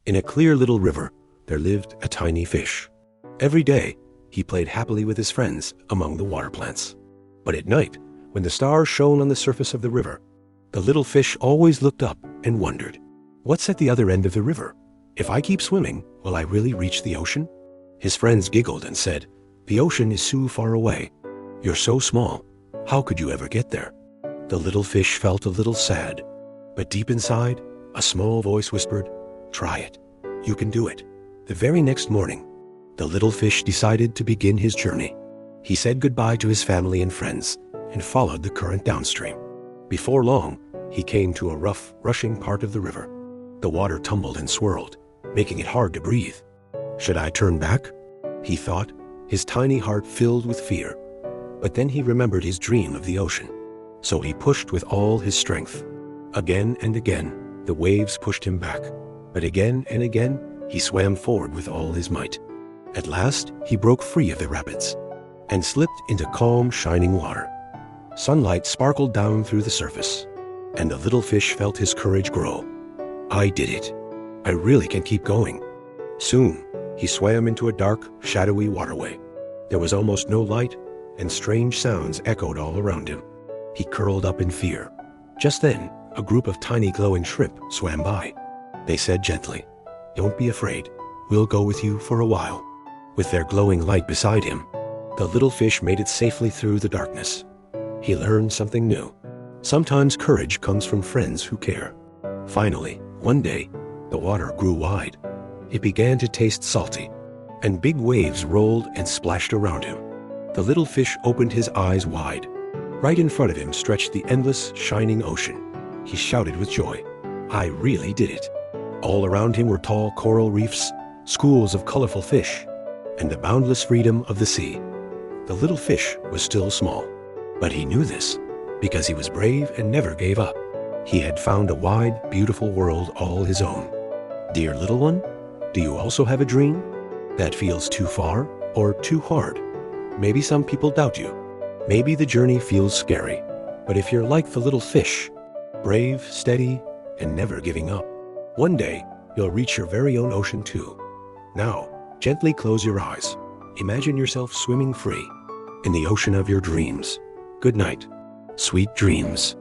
In a clear little river, there lived a tiny fish. Every day, he played happily with his friends among the water plants. But at night, when the stars shone on the surface of the river, the little fish always looked up and wondered, "What's at the other end of the river? If I keep swimming, will I really reach the ocean?" His friends giggled and said, "The ocean is so far away. You're so small. How could you ever get there?" The little fish felt a little sad, but deep inside, a small voice whispered, "Try it. You can do it." The very next morning, the little fish decided to begin his journey. He said goodbye to his family and friends and followed the current downstream. Before long, he came to a rough, rushing part of the river. The water tumbled and swirled, making it hard to breathe. "Should I turn back?" he thought, his tiny heart filled with fear. But then he remembered his dream of the ocean. So he pushed with all his strength. Again and again, the waves pushed him back. But again and again, he swam forward with all his might. At last, he broke free of the rapids and slipped into calm, shining water. Sunlight sparkled down through the surface, and the little fish felt his courage grow. "I did it. I really can keep going." Soon, he swam into a dark, shadowy waterway. There was almost no light, and strange sounds echoed all around him. He curled up in fear. Just then, a group of tiny glowing shrimp swam by. They said gently, "Don't be afraid. We'll go with you for a while." With their glowing light beside him, the little fish made it safely through the darkness. He learned something new. Sometimes courage comes from friends who care. Finally, one day, the water grew wide. It began to taste salty, and big waves rolled and splashed around him. The little fish opened his eyes wide. Right in front of him stretched the endless, shining ocean. He shouted with joy, "I really did it." All around him were tall coral reefs, schools of colorful fish, and the boundless freedom of the sea. The little fish was still small, but he knew this because he was brave and never gave up. He had found a wide, beautiful world all his own. Dear little one, do you also have a dream that feels too far or too hard? Maybe some people doubt you. Maybe the journey feels scary. But if you're like the little fish, brave, steady, and never giving up, one day you'll reach your very own ocean too. Now, gently close your eyes. Imagine yourself swimming free in the ocean of your dreams. Good night. Sweet dreams.